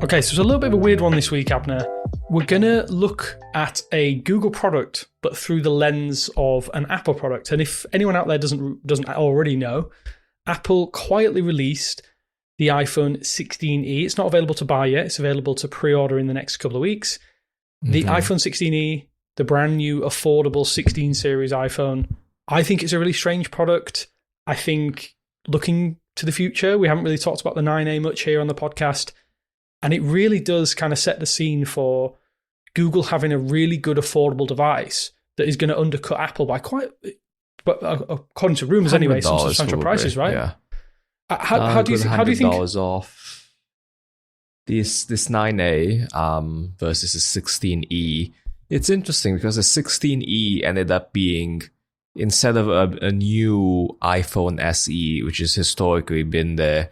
Okay, so it's a little bit of a weird one this week, Abner. We're going to look at a Google product, but through the lens of an Apple product. And if anyone out there doesn't already know, Apple quietly released the iPhone 16e. It's not available to buy yet. It's available to pre-order in the next couple of weeks. The iPhone 16e, the brand new affordable 16 series iPhone. I think it's a really strange product. I think looking to the future, we haven't really talked about the 9A much here on the podcast. And it really does kind of set the scene for Google having a really good affordable device that is going to undercut Apple by but according to rumors anyway, some substantial prices, right? Yeah. How do you think? $100 off this 9A versus the 16E. It's interesting because the 16E ended up being, instead of a new iPhone SE, which has historically been the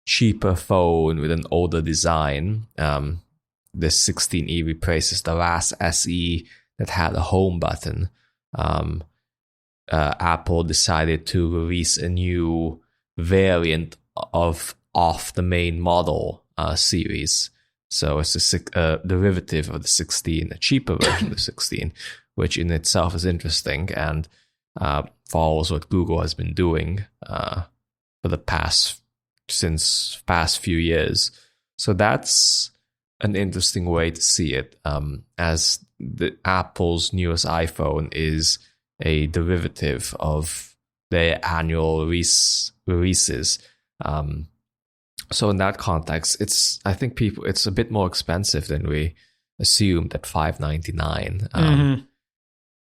cheaper phone with an older design, the 16E replaces the last SE that had a home button. Apple decided to release a new variant of the main model series. So it's a derivative of the 16, a cheaper version of the 16, which in itself is interesting and follows what Google has been doing for the past few years. So that's an interesting way to see it, as Apple's newest iPhone is a derivative of their annual releases. So in that context, I think it's a bit more expensive than we assumed at $599.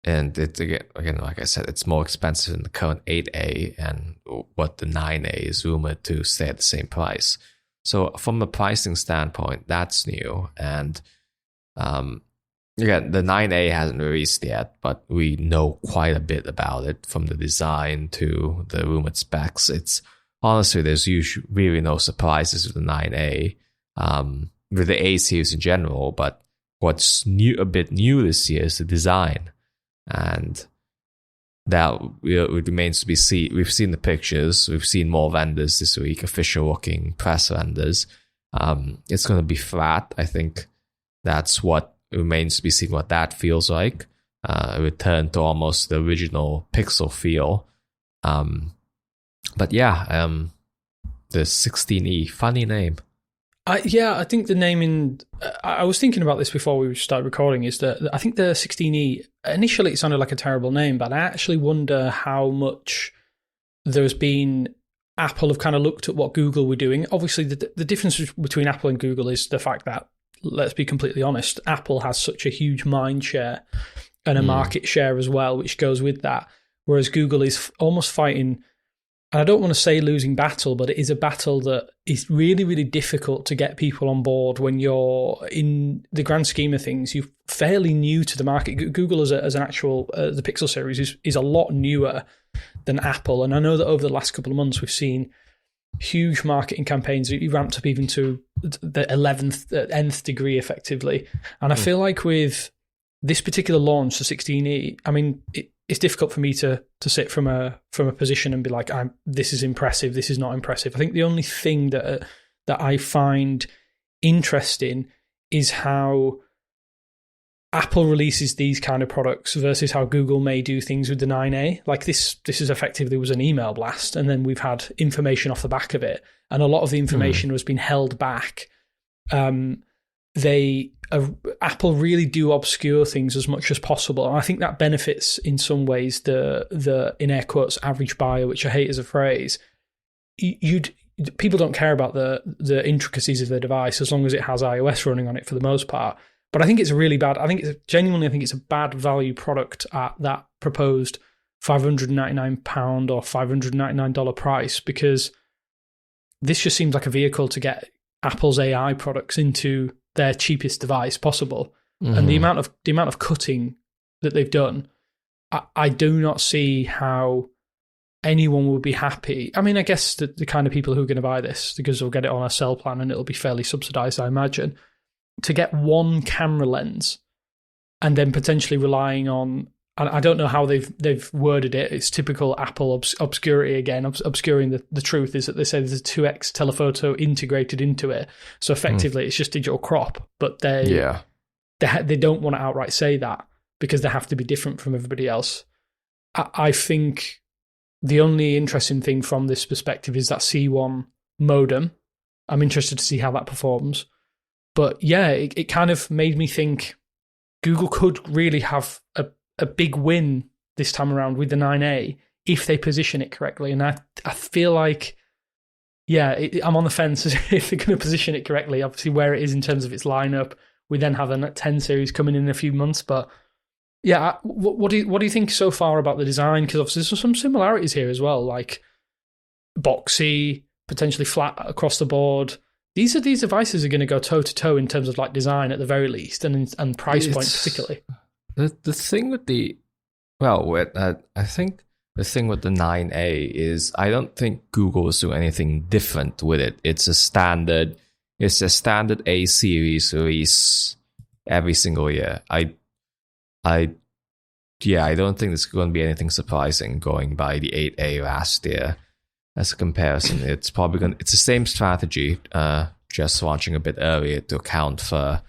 And it again, like I said, it's more expensive than the current 8A and what the 9A is rumored to stay at the same price. So from a pricing standpoint, that's new. And again, the 9A hasn't released yet, but we know quite a bit about it, from the design to the rumored specs. It's honestly, there's usually really no surprises with the 9A, with the A series in general. But what's a bit new this year is the design. And that it remains to be seen. We've seen the pictures. We've seen more vendors this week, official-looking press vendors. It's going to be flat. I think that's what remains to be seen, what that feels like. A return to almost the original Pixel feel. But yeah, the 16E, funny name. I think the naming, I was thinking about this before we started recording, is that I think the 16E, initially it sounded like a terrible name, but I actually wonder how much there's been, Apple have kind of looked at what Google were doing. Obviously, the difference between Apple and Google is the fact that, let's be completely honest, Apple has such a huge mind share and a market share as well, which goes with that, whereas Google is almost fighting, and I don't want to say losing battle, but it is a battle that is really, really difficult to get people on board when you're, in the grand scheme of things, you're fairly new to the market. Google as an actual, the Pixel series is a lot newer than Apple. And I know that over the last couple of months, we've seen huge marketing campaigns that you ramped up even to the 11th degree effectively. And I feel like with this particular launch, the 16E, I mean, it's difficult for me to sit from a position and be like, this is impressive, this is not impressive. I think the only thing that I find interesting is how Apple releases these kind of products versus how Google may do things with the 9A. Like this is effectively was an email blast, and then we've had information off the back of it, and a lot of the information has been held back. Apple really do obscure things as much as possible, and I think that benefits in some ways the in air quotes average buyer, which I hate as a phrase. People don't care about the intricacies of the device as long as it has iOS running on it for the most part. But I think it's really bad. I think it's a bad value product at that proposed £599 or $599 price, because this just seems like a vehicle to get Apple's AI products into their cheapest device possible. And the amount of cutting that they've done, I do not see how anyone would be happy. I mean, I guess the kind of people who are going to buy this, because they'll get it on a cell plan and it'll be fairly subsidized, I imagine, to get one camera lens and then potentially relying on and I don't know how they've worded it. It's typical Apple obscurity again, obscuring the truth, is that they say there's a 2x telephoto integrated into it. So effectively, it's just digital crop, but they don't want to outright say that because they have to be different from everybody else. I think the only interesting thing from this perspective is that C1 modem. I'm interested to see how that performs. But yeah, it kind of made me think Google could really have a big win this time around with the 9A if they position it correctly. And I feel like, I'm on the fence if they're going to position it correctly. Obviously, where it is in terms of its lineup. We then have a 10 series coming in a few months. But yeah, what do you think so far about the design? Because obviously there's some similarities here as well, like boxy, potentially flat across the board. These devices are going to go toe to toe in terms of like design at the very least, and price point particularly. The thing with I think the thing with the 9A is I don't think Google is doing anything different with it. It's a standard A series release every single year. I don't think there's going to be anything surprising going by the 8A last year. As a comparison, it's the same strategy, just launching a bit earlier to account for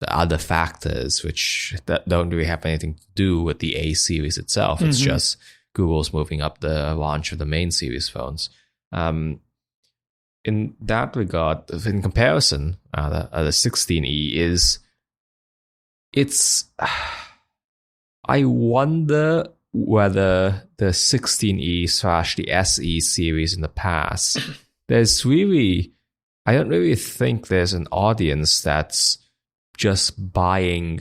the other factors which that don't really have anything to do with the A series itself. It's just Google's moving up the launch of the main series phones. In that regard, in comparison, the 16E is I wonder whether the 16E / the SE series in the past, I don't really think there's an audience that's just buying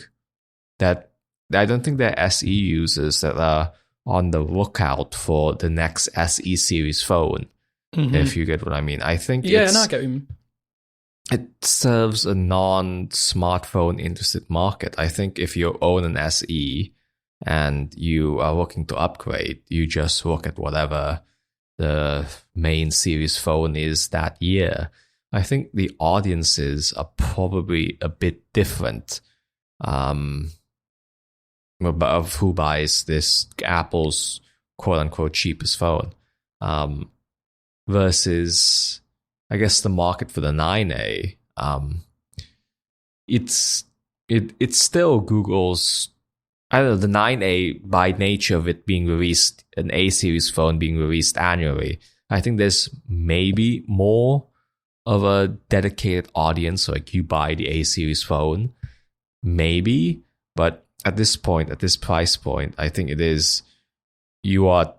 that. I don't think there are SE users that are on the lookout for the next SE series phone, if you get what I mean. I think I get you. It serves a non-smartphone interested market. I think if you own an SE and you are looking to upgrade, you just look at whatever the main series phone is that year. I think the audiences are probably a bit different of who buys this Apple's quote-unquote cheapest phone versus, I guess, the market for the 9A. It's still Google's. I don't know, the 9A, by nature of it being released, an A series phone being released annually, I think there's maybe more of a dedicated audience, like you buy the A series phone, maybe, but at this point, at this price point, I think it is the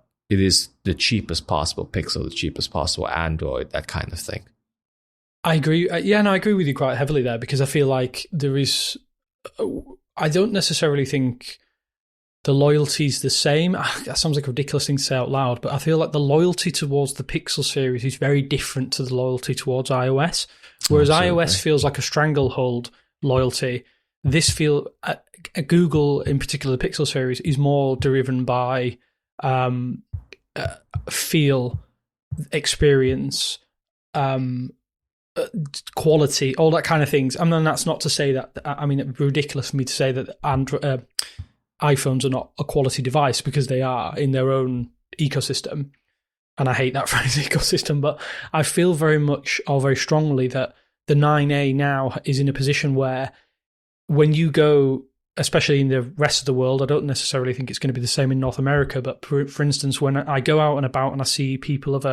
cheapest possible Pixel, the cheapest possible Android, that kind of thing. I agree. I agree with you quite heavily there, because I feel like there is. I don't necessarily think the loyalty's the same. That sounds like a ridiculous thing to say out loud, but I feel like the loyalty towards the Pixel series is very different to the loyalty towards iOS. Whereas iOS feels like a stranglehold loyalty, Google, in particular the Pixel series, is more driven by feel, experience, quality, all that kind of things. I mean, that's not to say that. I mean, it'd be ridiculous for me to say that iPhones are not a quality device, because they are in their own ecosystem. And I hate that phrase, ecosystem, but I feel very much or very strongly that the 9A now is in a position where when you go, especially in the rest of the world, I don't necessarily think it's going to be the same in North America, but for instance, when I go out and about and I see people of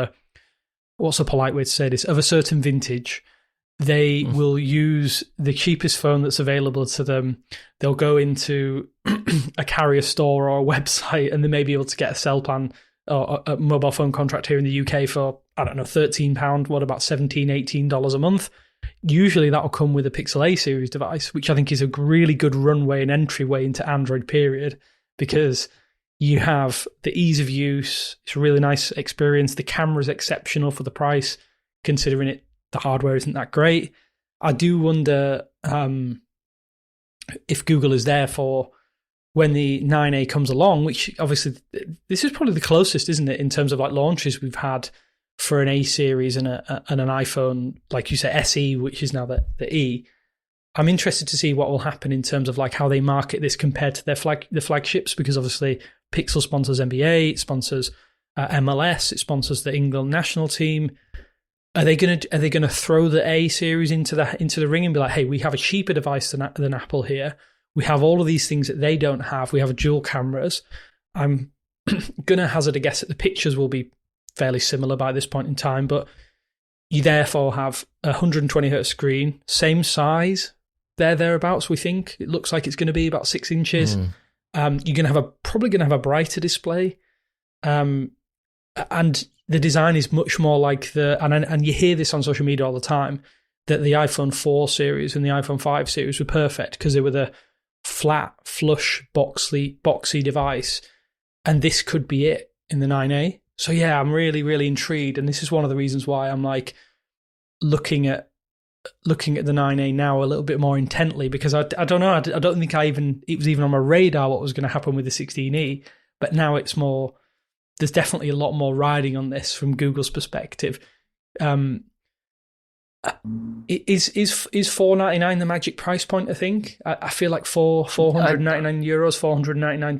what's a polite way to say this, of a certain vintage, they will use the cheapest phone that's available to them. They'll go into a carrier store or a website, and they may be able to get a cell plan or a mobile phone contract here in the UK for, I don't know, £13, what about $17, $18 a month? Usually that will come with a Pixel A series device, which I think is a really good runway and entryway into Android, period, because you have the ease of use. It's a really nice experience. The camera's exceptional for the price, considering the hardware isn't that great. I do wonder if Google is there for when the 9A comes along, which obviously this is probably the closest, isn't it, in terms of like launches we've had for an A series and an iPhone, like you say, SE, which is now the E. I'm interested to see what will happen in terms of like how they market this compared to the flagships, because obviously Pixel sponsors NBA, it sponsors MLS, it sponsors the England national team. Are they gonna throw the A series into the ring and be like, hey, we have a cheaper device than Apple here. We have all of these things that they don't have. We have dual cameras. I'm gonna hazard a guess that the pictures will be fairly similar by this point in time, but you therefore have a 120 hertz screen, same size, thereabouts. We think it looks like it's going to be about 6 inches. You're probably going to have a brighter display, and the design is much more like and you hear this on social media all the time, that the iPhone 4 series and the iPhone 5 series were perfect because they were the flat, flush, boxy device, and this could be it in the 9A. So yeah, I'm really, really intrigued, and this is one of the reasons why I'm like looking at the 9A now a little bit more intently, because I don't know, I don't think it was even on my radar what was going to happen with the 16E, but now it's more. There's definitely a lot more riding on this from Google's perspective. Is $499 the magic price point? I think I feel like €499, $499,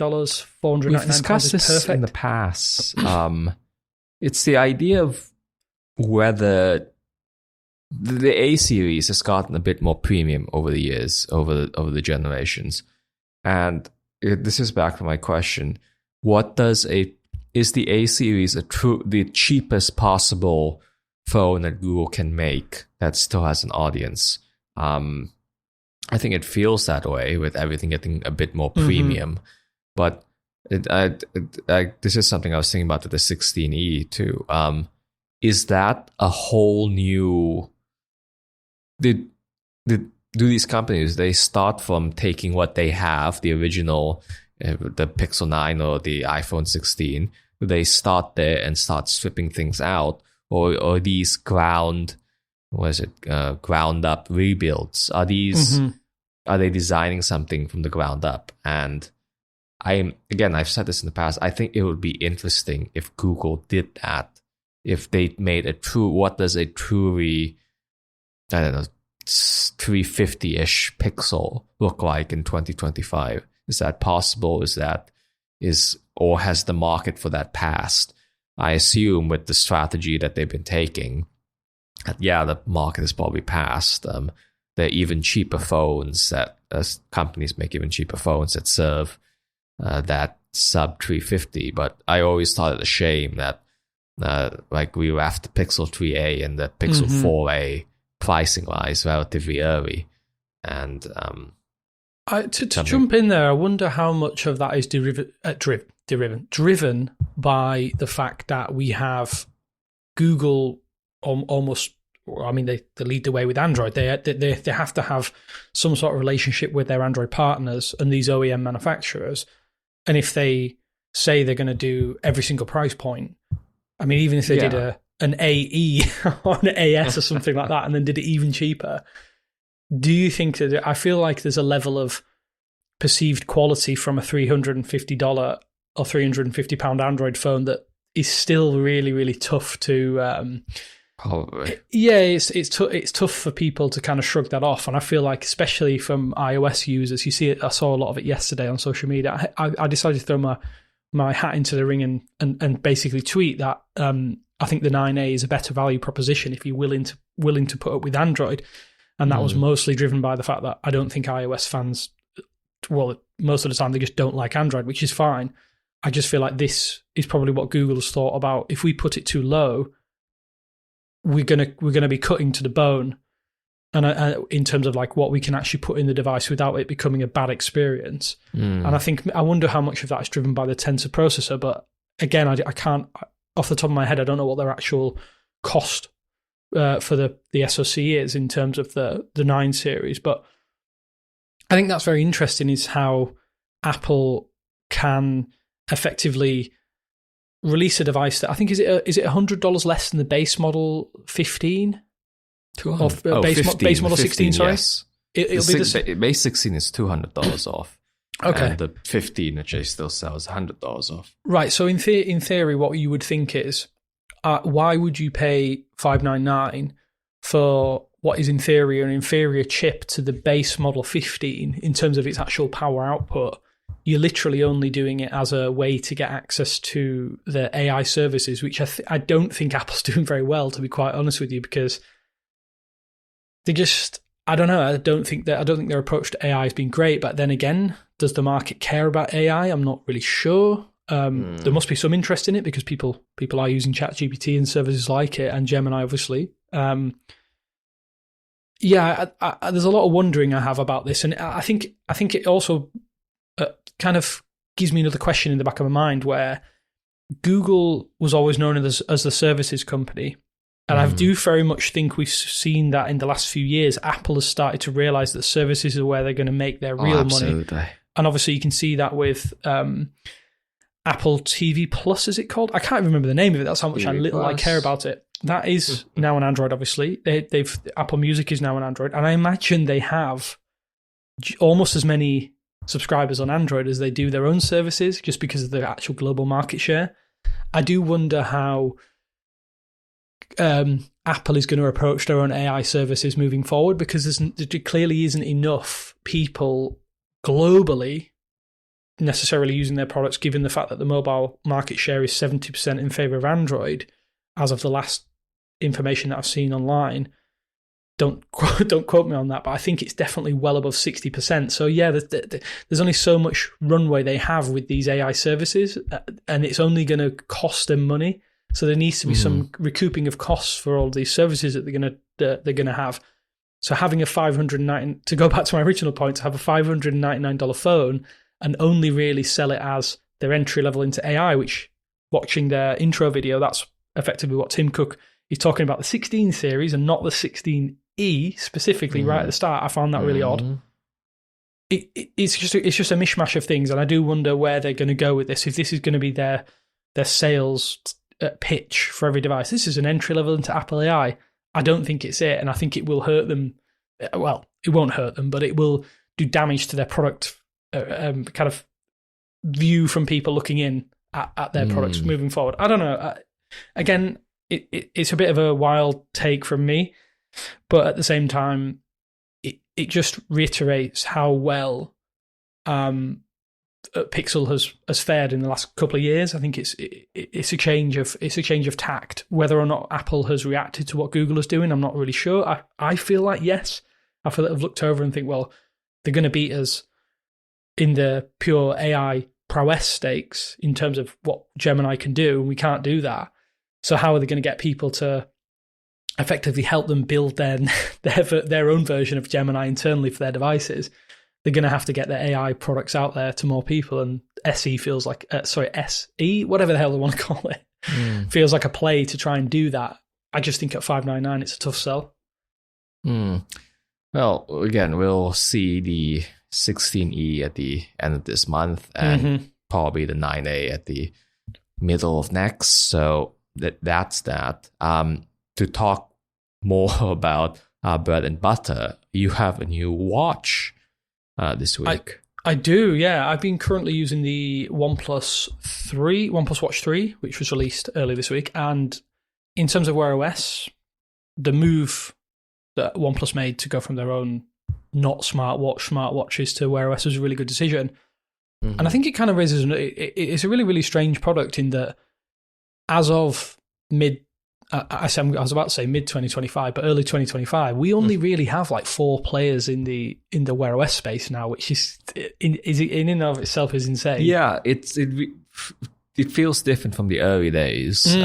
$499. We've discussed this perfect in the past. It's the idea of whether the A series has gotten a bit more premium over the years, over the generations, and this is back to my question: is the A series the cheapest possible phone that Google can make that still has an audience? I think it feels that way with everything getting a bit more premium, but this is something I was thinking about with the 16E too. Is that a whole new? Do these companies, they start from taking what they have, the original, the Pixel 9 or the iPhone 16? Do they start there and start stripping things out, or these ground up rebuilds? Are they designing something from the ground up? And I've said this in the past, I think it would be interesting if Google did that, if they made what does a truly, I don't know, 350-ish pixel look like in 2025? Is that possible? Or has the market for that passed? I assume with the strategy that they've been taking, the market has probably passed. There are even cheaper phones companies make even cheaper phones that serve that sub 350. But I always thought it a shame that like we were after Pixel 3a and the Pixel 4a pricing wise relatively early. And to jump in there, I wonder how much of that is driven by the fact that we have Google almost. I mean, they lead the way with Android. They have to have some sort of relationship with their Android partners and these OEM manufacturers. And if they say they're going to do every single price point, I mean, even if they did an AE or an AS or something like that, and then did it even cheaper, do you think that? I feel like there's a level of perceived quality from a $350 or £350 Android phone that is still really, really tough to. Probably. Yeah, it's tough for people to kind of shrug that off, and I feel like, especially from iOS users, you see it. I saw a lot of it yesterday on social media. I decided to throw my hat into the ring and basically tweet that I think the 9A is a better value proposition if you're willing to put up with Android, and that was mostly driven by the fact that I don't think iOS fans, well, most of the time they just don't like Android, which is fine. I just feel like this is probably what Google's thought about. If we put it too low, we're gonna be cutting to the bone, and in terms of like what we can actually put in the device without it becoming a bad experience. And I wonder how much of that is driven by the Tensor processor. But again, I can't, off the top of my head, I don't know what their actual cost for the SoC is in terms of the 9 series. But I think that's very interesting, is how Apple can effectively release a device that I think is it $100 less than the base model 15 or base model 16. Sorry, yes. It'll be base 16 is $200 off. Okay, and the 15, which they still sell, is $100 off. Right. So in theory, what you would think is, why would you pay $599 for what is in theory an inferior chip to the base Model 15 in terms of its actual power output, you're literally only doing it as a way to get access to the AI services, which I don't think Apple's doing very well, to be quite honest with you, because they just, I don't know. I don't think their approach to AI has been great. But then again, does the market care about AI? I'm not really sure. There must be some interest in it because people are using ChatGPT and services like it, and Gemini, obviously. There's a lot of wondering I have about this, and I think it also kind of gives me another question in the back of my mind, where Google was always known as the services company. And I do very much think we've seen that in the last few years. Apple has started to realize that services are where they're going to make their real money. And obviously you can see that with Apple TV Plus, is it called? I can't remember the name of it. That's how much I care about it. That is now on Android, obviously. Apple Music is now on Android. And I imagine they have almost as many subscribers on Android as they do their own services, just because of their actual global market share. I do wonder how Apple is going to approach their own AI services moving forward, because there clearly isn't enough people globally necessarily using their products, given the fact that the mobile market share is 70% in favor of Android, as of the last information that I've seen online. Don't quote me on that, but I think it's definitely well above 60%. So yeah, there's only so much runway they have with these AI services, and it's only going to cost them money. So there needs to be some recouping of costs for all these services that they're gonna have. So having to go back to my original point, to have a $599 phone and only really sell it as their entry level into AI, which, watching their intro video, that's effectively what Tim Cook is talking about, the 16 series and not the 16E specifically right at the start. I found that really odd. It's just a mishmash of things, and I do wonder where they're going to go with this. If this is going to be their sales pitch for every device, this is an entry level into Apple AI. I don't think it's it, and I think it will hurt them. Well, it won't hurt them, but it will do damage to their product kind of view from people looking in at their products moving forward. I don't know. Again, it's a bit of a wild take from me, but at the same time, it just reiterates how well Pixel has fared in the last couple of years. I think it's a change of tact. Whether or not Apple has reacted to what Google is doing, I'm not really sure. I feel like yes. I feel like I've looked over and think, well, they're going to beat us in the pure AI prowess stakes in terms of what Gemini can do, and we can't do that. So how are they going to get people to effectively help them build their own version of Gemini internally for their devices? They're going to have to get their AI products out there to more people, and SE feels like, SE, whatever the hell they want to call it, feels like a play to try and do that. I just think at $599, it's a tough sell. Well, again, we'll see the 16E at the end of this month, and probably the 9A at the middle of next. So that's that. To talk more about bread and butter, you have a new watch this week. I do, yeah. I've been currently using the OnePlus Watch 3, which was released early this week. And in terms of Wear OS, the move that OnePlus made to go from their own not smartwatches to Wear OS was a really good decision. And I think it kind of raises, it's a really, really strange product in that as of I was about to say mid-2025, but early 2025, we only really have like 4 players in the Wear OS space now, which is in and of itself is insane. Yeah, it feels different from the early days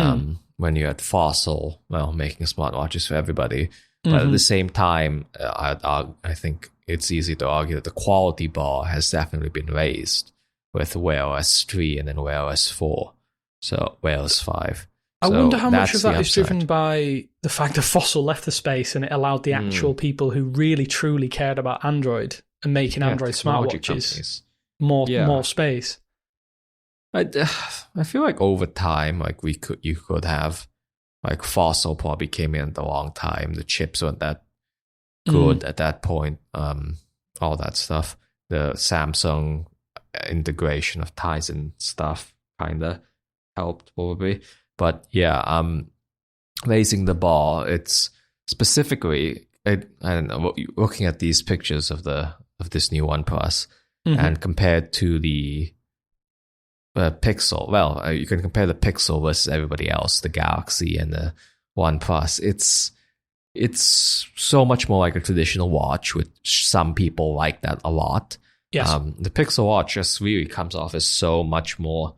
when you had Fossil, making smartwatches for everybody. But at the same time, I think it's easy to argue that the quality bar has definitely been raised with Wear OS 3 and then Wear OS 4, so Wear OS 5. I wonder how much of that is driven by the fact that Fossil left the space and it allowed the actual people who really truly cared about Android and making Android smartwatches more space. I feel like over time, like you could have, like Fossil probably came in at the wrong time. The chips weren't that good at that point. All that stuff. The Samsung integration of Tizen stuff kind of helped probably. But yeah, raising the bar, it's specifically I don't know, looking at these pictures of this new OnePlus and compared to the Pixel. Well, you can compare the Pixel versus everybody else, the Galaxy and the OnePlus. It's so much more like a traditional watch, which some people like that a lot. Yes. The Pixel Watch just really comes off as so much more,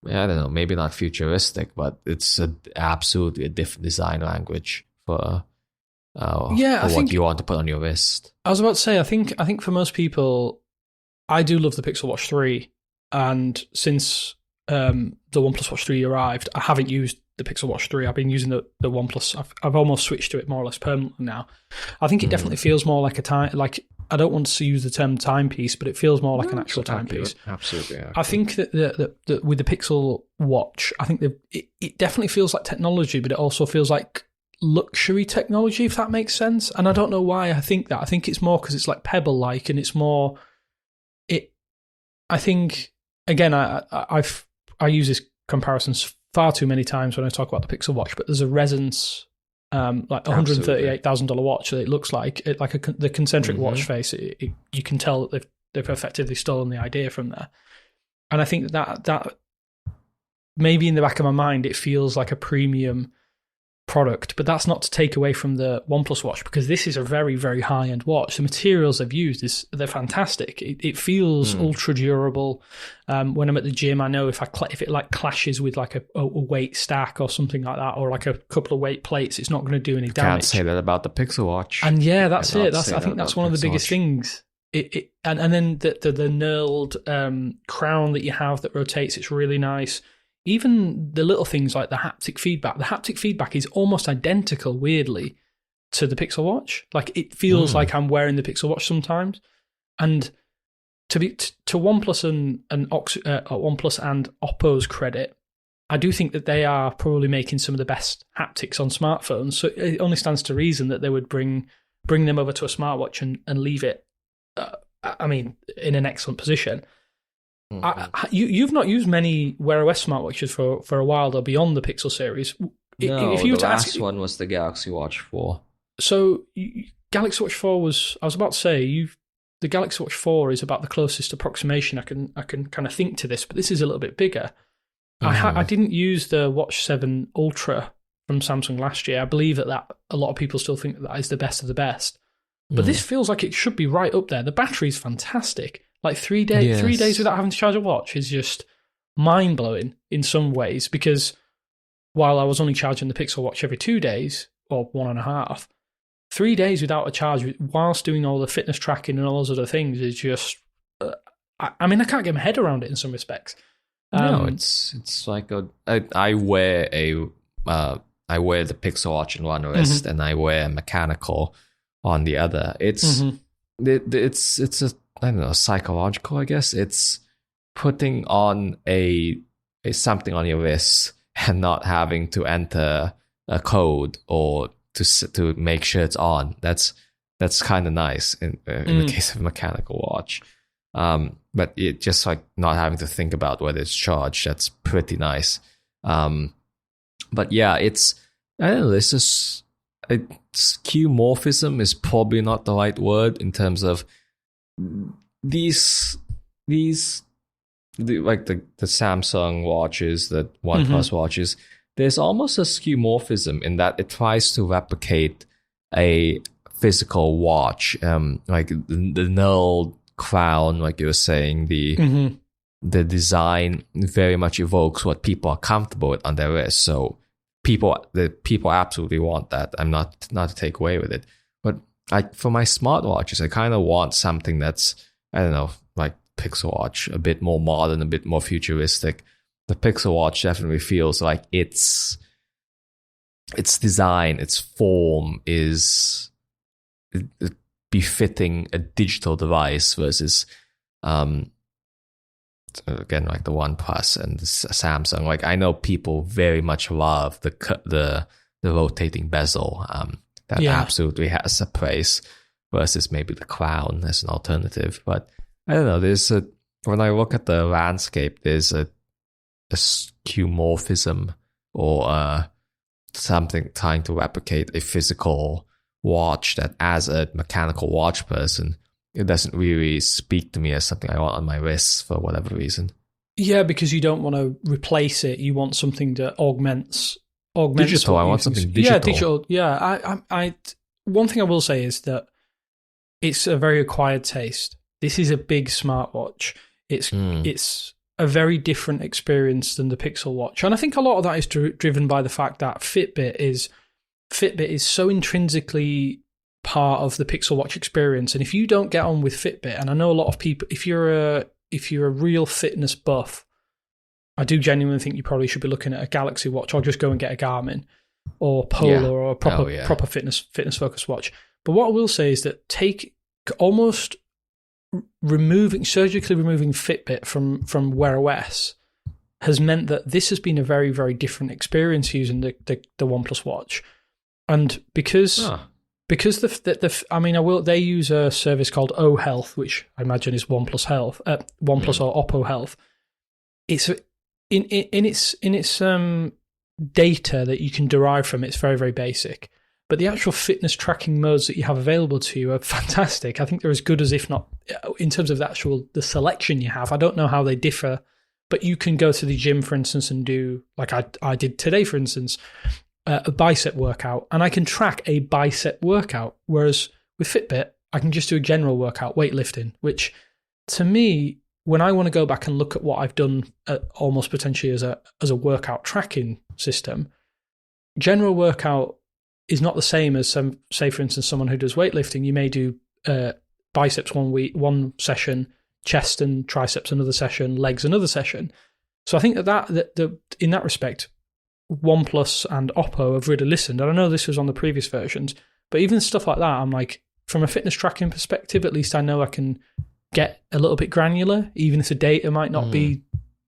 I don't know, maybe not futuristic, but it's absolutely a different design language for what you want to put on your wrist. I was about to say, I think for most people, I do love the Pixel Watch 3, and since the OnePlus Watch 3 arrived, I haven't used the Pixel Watch 3. I've been using the OnePlus. I've almost switched to it more or less permanently now. I think it definitely feels more like a time. Like, I don't want to use the term timepiece, but it feels more like an actual timepiece. Absolutely. I think that with the Pixel Watch, I think it definitely feels like technology, but it also feels like luxury technology, if that makes sense. And I don't know why I think that. I think it's more because it's like Pebble-like, and it's more. I think again, I use this comparison far too many times when I talk about the Pixel Watch, but there's a resonance, like $138,000 watch that it looks like the concentric watch face. You can tell that they've effectively stolen the idea from there, and I think that maybe in the back of my mind it feels like a premium product, but that's not to take away from the OnePlus Watch, because this is a very, very high-end watch. The materials they've used they're fantastic. It feels ultra durable. When I'm at the gym, I know if it like clashes with like a weight stack or something like that, or like a couple of weight plates, it's not going to do any damage. Can't say that about the Pixel Watch. And yeah, that's it. I think that's one of the biggest things. And then the knurled crown that you have that rotates, it's really nice. Even the little things like the haptic feedback. The haptic feedback is almost identical, weirdly, to the Pixel Watch. Like, it feels like I'm wearing the Pixel Watch sometimes. And to OnePlus and OnePlus and Oppo's credit, I do think that they are probably making some of the best haptics on smartphones. So it only stands to reason that they would bring them over to a smartwatch and leave it, in an excellent position. You've not used many Wear OS smartwatches for a while, though, beyond the Pixel series. No, the last one was the Galaxy Watch 4. So Galaxy Watch 4 was, I was about to say, the Galaxy Watch 4 is about the closest approximation I can kind of think to this, but this is a little bit bigger. I didn't use the Watch 7 Ultra from Samsung last year. I believe that a lot of people still think that is the best of the best. But this feels like it should be right up there. The battery's fantastic. Like 3 days without having to charge a watch is just mind-blowing in some ways, because while I was only charging the Pixel Watch every 2 days, or 1.5, 3 days without a charge whilst doing all the fitness tracking and all those other things is just... I can't get my head around it in some respects. No, it's like I wear the Pixel Watch on one wrist and I wear a mechanical on the other. It's a, I don't know, psychological, I guess. It's putting on a something on your wrist and not having to enter a code or to make sure it's on. That's kind of nice in the case of a mechanical watch. But it just like not having to think about whether it's charged. That's pretty nice. But yeah, I don't know. This is skeuomorphism is probably not the right word in terms of these like the Samsung watches, the OnePlus watches. There's almost a skeuomorphism in that it tries to replicate a physical watch, like the knurled crown, like you were saying, the design very much evokes what people are comfortable with on their wrist. So people absolutely want that. I'm not to take away with it, but for my smartwatches, I kind of want something that's, I don't know, like Pixel Watch, a bit more modern, a bit more futuristic. The Pixel Watch definitely feels like its design, its form is befitting a digital device versus, again, like the OnePlus and the Samsung. Like, I know people very much love the rotating bezel. That absolutely has a place versus maybe the crown as an alternative. But I don't know. When I look at the landscape, there's a skeuomorphism or something trying to replicate a physical watch that, as a mechanical watch person, it doesn't really speak to me as something I want on my wrist for whatever reason. Yeah, because you don't want to replace it. You want something that augments digital. I want something digital. Yeah, digital. Yeah, I one thing I will say is that it's a very acquired taste. This is a big smartwatch. It's a very different experience than the Pixel Watch, and I think a lot of that is driven by the fact that Fitbit is so intrinsically part of the Pixel Watch experience. And if you don't get on with Fitbit, and I know a lot of people, if you're a real fitness buff, I do genuinely think you probably should be looking at a Galaxy Watch, or just go and get a Garmin or Polar or a proper fitness focused watch. But what I will say is that surgically removing Fitbit from Wear OS has meant that this has been a very, very different experience using the OnePlus Watch. And because they use a service called O Health, which I imagine is OnePlus Health, OnePlus or Oppo Health. It's in its data that you can derive from it, it's very, very basic. But the actual fitness tracking modes that you have available to you are fantastic. I think they're as good as, if not, in terms of the selection you have. I don't know how they differ, but you can go to the gym, for instance, and do, like I did today, for instance, a bicep workout, and I can track a bicep workout. Whereas with Fitbit, I can just do a general workout, weightlifting, which to me, when I want to go back and look at what I've done almost potentially as a workout tracking system, general workout is not the same as say, for instance, someone who does weightlifting. You may do biceps one session, chest and triceps another session, legs another session. So I think that in that respect, OnePlus and Oppo have really listened. And I know this was on the previous versions, but even stuff like that, I'm like, from a fitness tracking perspective, at least I know I can get a little bit granular, even if the data might not be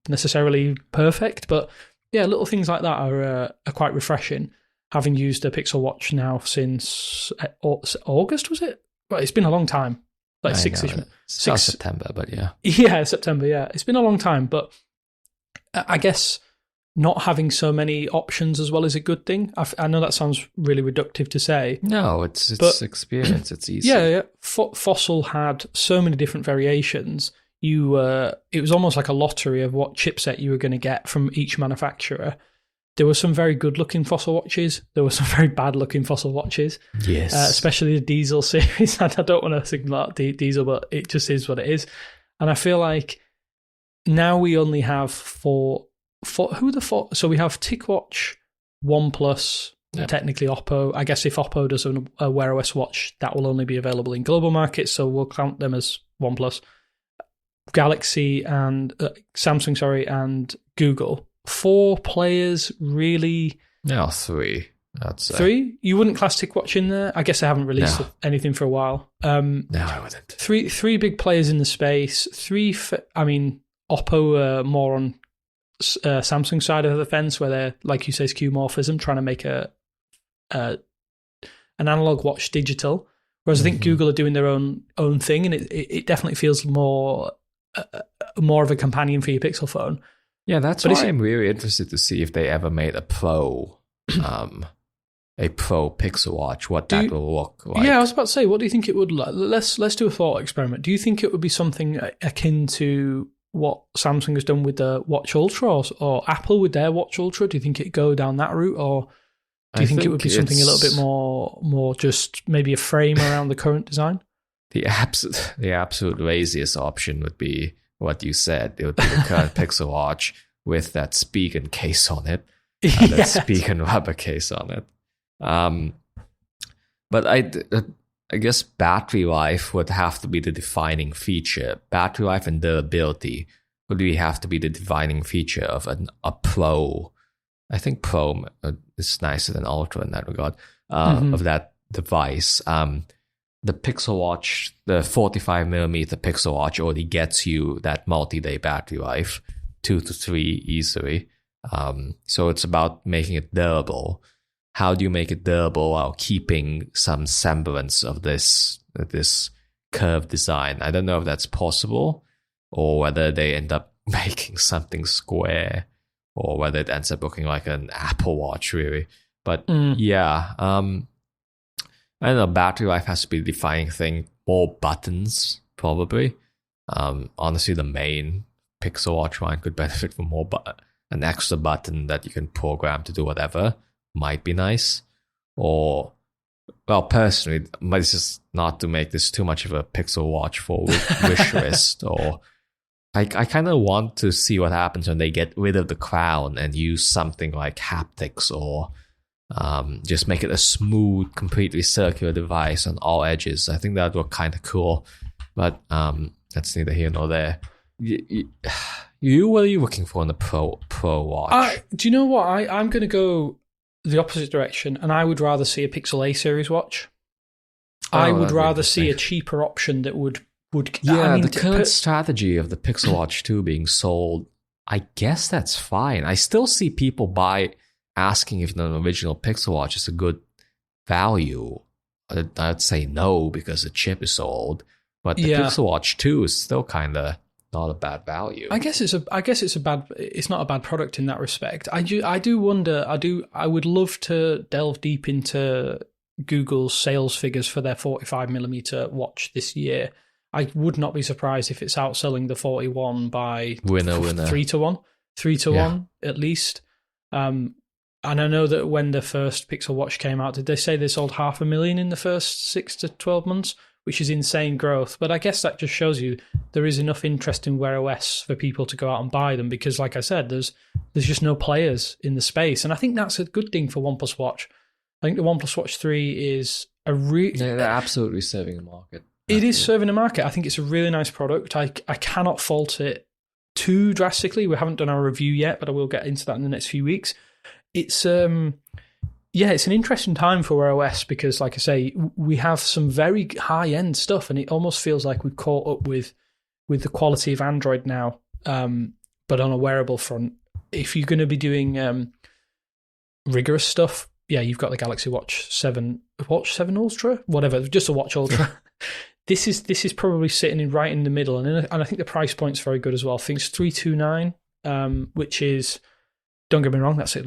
necessarily perfect. But yeah, little things like that are quite refreshing. Having used a Pixel Watch now since August, was it? Well, it's been a long time, like September, but yeah. Yeah, September, yeah. It's been a long time, but I guess not having so many options as well is a good thing. I know that sounds really reductive to say. No, it's experience. It's easy. Yeah. Fossil had so many different variations. It was almost like a lottery of what chipset you were going to get from each manufacturer. There were some very good-looking Fossil watches. There were some very bad-looking Fossil watches. Yes. Especially the Diesel series. And I don't want to signal out Diesel, but it just is what it is. And I feel like now we only have who are the four? So we have TicWatch, OnePlus, technically Oppo. I guess if Oppo does a Wear OS watch, that will only be available in global markets, so we'll count them as OnePlus. Galaxy and Samsung, and Google. 4 players, really? No, 3. I'd say. 3? You wouldn't class TicWatch in there? I guess they haven't released anything for a while. No, I wouldn't. 3 big players in the space. Oppo more on Samsung side of the fence, where they're, like you say, skeuomorphism, trying to make an analog watch digital. Whereas I think Google are doing their own thing, and it definitely feels more of a companion for your Pixel phone. Yeah, that's why I'm really interested to see if they ever made a Pro Pixel Watch, what that will look like. Yeah, I was about to say, what do you think it would look like? Let's do a thought experiment. Do you think it would be something akin to what Samsung has done with the Watch Ultra, or Apple with their Watch Ultra? Do you think it'd go down that route, or do you think it would be something a little bit more just maybe a frame around the current design? The absolute laziest option would be what you said. It would be the current Pixel Watch with that Spigen case on it, that Spigen rubber case on it. But I guess battery life would have to be the defining feature. Battery life and durability would really have to be the defining feature of a Pro. I think Pro is nicer than Ultra in that regard, of that device. The Pixel Watch, the 45mm Pixel Watch already gets you that multi-day battery life, 2 to 3 easily. So it's about making it durable. How do you make it durable while keeping some semblance of this curved design? I don't know if that's possible, or whether they end up making something square, or whether it ends up looking like an Apple Watch, really. But I don't know, battery life has to be the defining thing. More buttons, probably. Honestly, the main Pixel Watch line could benefit from more, but an extra button that you can program to do whatever might be nice. Or, well, personally, but this is not to make this too much of a Pixel Watch for wish list. Or I kind of want to see what happens when they get rid of the crown and use something like haptics, or just make it a smooth, completely circular device on all edges. I think that would look kind of cool, but that's neither here nor there. What are you looking for in the Pro Watch? Do you know what? I'm going to go the opposite direction, and I would rather see a Pixel A series watch. I would rather see a cheaper option that would. Yeah, I mean, the current strategy of the Pixel Watch 2 being sold, I guess that's fine. I still see people asking if an original Pixel Watch is a good value. I'd say no because the chip is so old, but the Pixel Watch 2 is still kind of not a bad value. I guess it's not a bad product in that respect. I do wonder. I would love to delve deep into Google's sales figures for their 45mm watch this year. I would not be surprised if it's outselling the 41 by winner 3 to 1, 3 to 1 at least. And I know that when the first Pixel Watch came out, did they say they sold 500,000 in the first 6 to 12 months, which is insane growth. But I guess that just shows you there is enough interest in Wear OS for people to go out and buy them, because, like I said, there's just no players in the space, and I think that's a good thing for OnePlus Watch. I think the OnePlus Watch 3 is they're absolutely serving the market. It is serving a market. I think it's a really nice product. I cannot fault it too drastically. We haven't done our review yet, but I will get into that in the next few weeks. It's it's an interesting time for Wear OS because, like I say, we have some very high-end stuff, and it almost feels like we've caught up with the quality of Android now, but on a wearable front. If you're going to be doing rigorous stuff, you've got the Galaxy Watch 7 Ultra, whatever, just a Watch Ultra. This is probably sitting right in the middle, and I think the price point's very good as well. I think it's $329, which is, don't get me wrong, that's a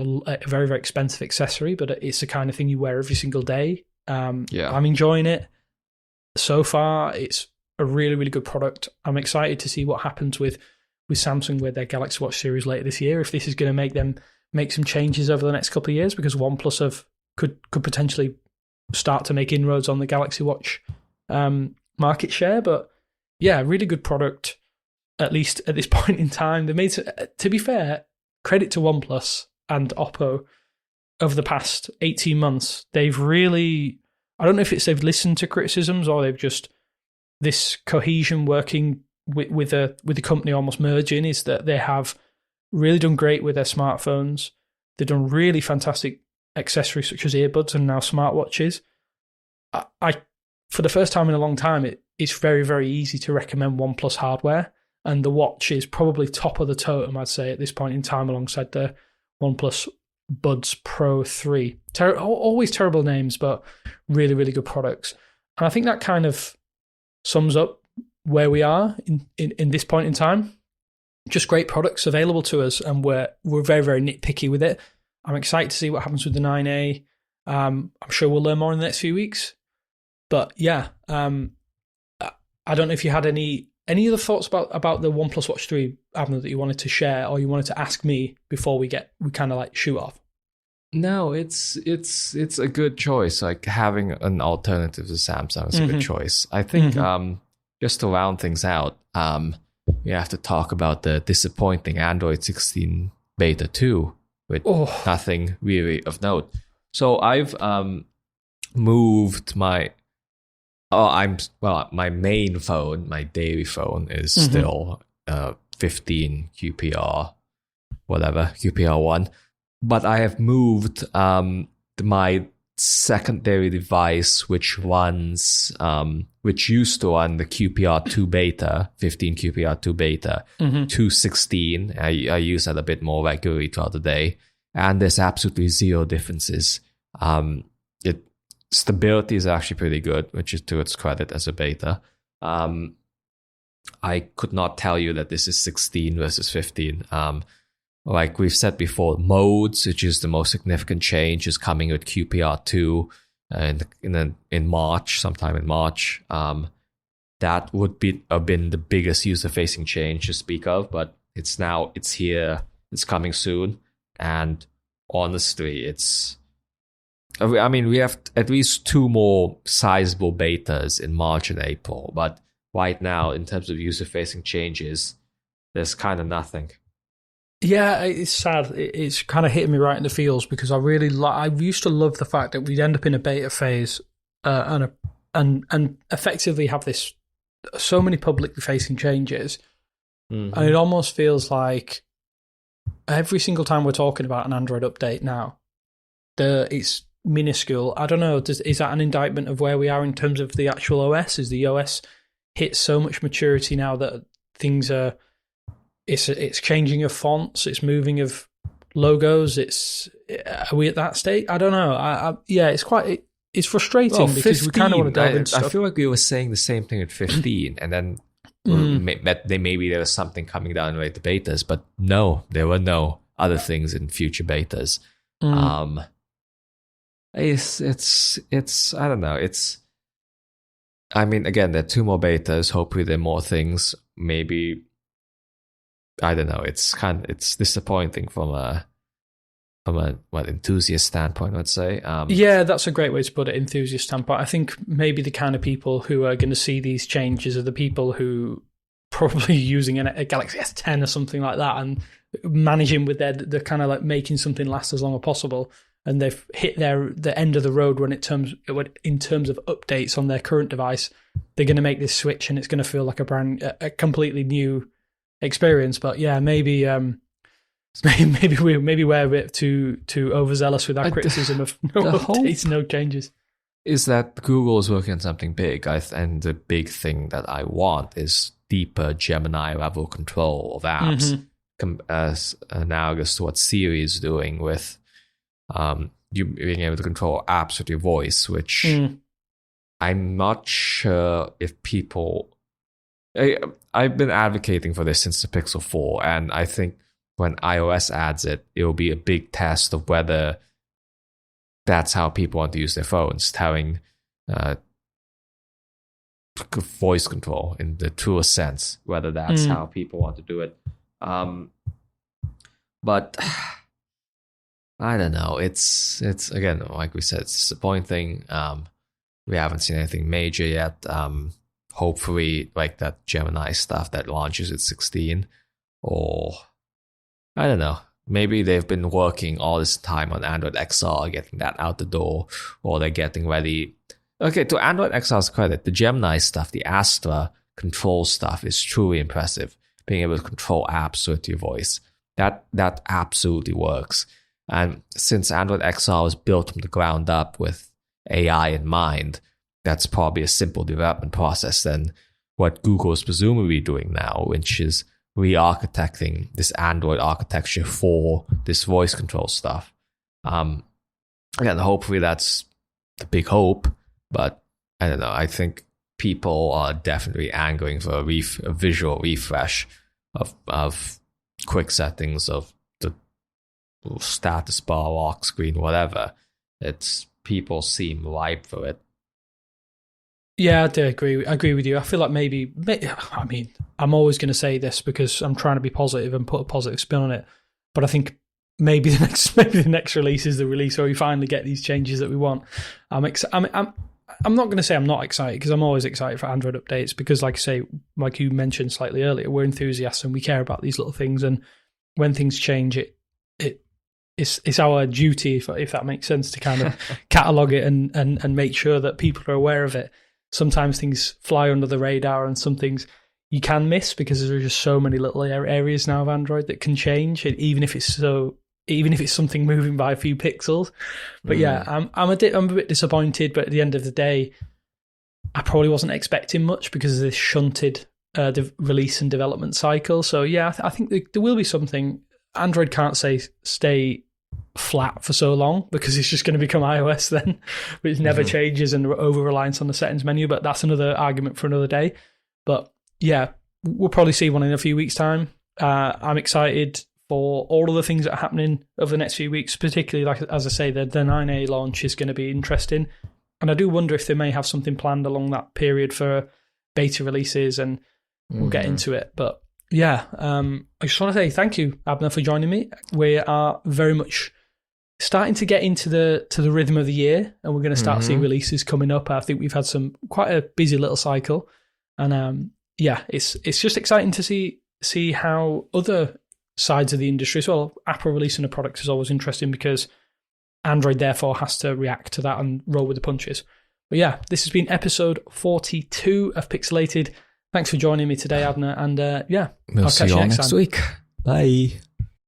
very, very expensive accessory, but it's the kind of thing you wear every single day. I'm enjoying it. So far, it's a really, really good product. I'm excited to see what happens with Samsung with their Galaxy Watch series later this year, if this is going to make them make some changes over the next couple of years, because OnePlus could potentially start to make inroads on the Galaxy Watch market share. But really good product, at least at this point in time. They made, to be fair, credit to OnePlus and Oppo over the past 18 months. They've really, I don't know if it's they've listened to criticisms or they've just, this cohesion working with the company almost merging, is that they have really done great with their smartphones. They've done really fantastic accessories such as earbuds and now smartwatches. For the first time in a long time, it's very, very easy to recommend OnePlus hardware, and the watch is probably top of the totem, I'd say, at this point in time, alongside the OnePlus Buds Pro 3. Always terrible names, but really, really good products. And I think that kind of sums up where we are in this point in time. Just great products available to us, and we're very, very nitpicky with it. I'm excited to see what happens with the 9A. I'm sure we'll learn more in the next few weeks. But I don't know if you had any other thoughts about the OnePlus Watch 3, Abner, that you wanted to share, or you wanted to ask me before we kind of like shoot off. No, it's a good choice. Like, having an alternative to Samsung is a good choice. I think just to round things out, we have to talk about the disappointing Android 16 Beta 2 with nothing really of note. So I've moved my main phone, my daily phone, is still 15 QPR, whatever, QPR1. But I have moved my secondary device, which used to run the QPR2 beta, 15 QPR2 beta, to 16. I use that a bit more regularly throughout the day, and there's absolutely zero differences. Stability is actually pretty good, which is to its credit as a beta. I could not tell you that this is 16 versus 15. Like we've said before, modes, which is the most significant change, is coming with QPR2. in March, sometime in March. That would have been the biggest user-facing change to speak of, but it's here, it's coming soon, and honestly, we have at least 2 more sizable betas in March and April, but right now, in terms of user-facing changes, there's kind of nothing. Yeah, it's sad. It's kind of hitting me right in the feels because I used to love the fact that we'd end up in a beta phase and effectively have so many publicly facing changes, and it almost feels like every single time we're talking about an Android update now, it's minuscule. I don't know. Is that an indictment of where we are in terms of the actual OS? Is the OS hit so much maturity now that things are? It's changing of fonts. It's moving of logos. Are we at that state? I don't know. It's frustrating because we kind of want to delve into stuff. I feel like we were saying the same thing at 15, and then maybe there was something coming down with the betas, but no, there were no other things in future betas. It's I don't know. Again, there are 2 more betas. Hopefully, there are more things. Maybe I don't know. It's disappointing from a enthusiast standpoint, I'd say. Yeah, that's a great way to put it, enthusiast standpoint. I think maybe the kind of people who are going to see these changes are the people who probably using a Galaxy S10 or something like that and managing with they're kind of like making something last as long as possible, and they've hit the end of the road in terms of updates on their current device. They're going to make this switch, and it's going to feel like a completely new experience. But yeah, maybe we're a bit too overzealous with our criticism of no updates, no changes. Is that Google is working on something big, and the big thing that I want is deeper Gemini level control of apps, as analogous to what Siri is doing with you being able to control apps with your voice, which I'm not sure if people. I've been advocating for this since the Pixel 4, and I think when iOS adds it, it will be a big test of whether that's how people want to use their phones, having voice control in the truest sense, whether that's how people want to do it. But I don't know. It's again, like we said, it's disappointing. We haven't seen anything major yet. Hopefully, like that Gemini stuff that launches at 16, or I don't know. Maybe they've been working all this time on Android XR, getting that out the door, or they're getting ready. Okay, to Android XR's credit, the Gemini stuff, the Astra control stuff is truly impressive. Being able to control apps with your voice, that absolutely works. And since Android XR was built from the ground up with AI in mind, that's probably a simple development process than what Google is presumably doing now, which is re-architecting this Android architecture for this voice control stuff. Again, hopefully that's the big hope, but I don't know. I think people are definitely angering for a visual refresh of quick settings of the status bar, lock screen, whatever. People seem ripe for it. Yeah, I do agree. I agree with you. I feel like maybe I'm always going to say this because I'm trying to be positive and put a positive spin on it. But I think maybe the next release is the release where we finally get these changes that we want. I'm not going to say I'm not excited, because I'm always excited for Android updates, because like I say, like you mentioned slightly earlier, we're enthusiasts and we care about these little things. And when things change, it's our duty, if that makes sense, to kind of catalogue it and make sure that people are aware of it. Sometimes things fly under the radar, and some things you can miss because there are just so many little areas now of Android that can change, even if it's something moving by a few pixels. But yeah, I'm a bit disappointed. But at the end of the day, I probably wasn't expecting much because of this shunted the release and development cycle. So yeah, I think there will be something. Android can't stay flat for so long, because it's just going to become iOS then, which never changes, and over reliance on the settings menu. But that's another argument for another day. But yeah, we'll probably see one in a few weeks' time. I'm excited for all of the things that are happening over the next few weeks, particularly, like as I say, the 9A launch is going to be interesting. And I do wonder if they may have something planned along that period for beta releases, and we'll get into it. But yeah, I just want to say thank you, Abner, for joining me. We are very much starting to get into the rhythm of the year, and we're going to start seeing releases coming up. I think we've had quite a busy little cycle, and it's just exciting to see how other sides of the industry as well. Apple releasing a product is always interesting because Android therefore has to react to that and roll with the punches. But yeah, this has been episode 42 of Pixelated. Thanks for joining me today, Abner, and we'll I'll see catch you all next next time. week. Bye.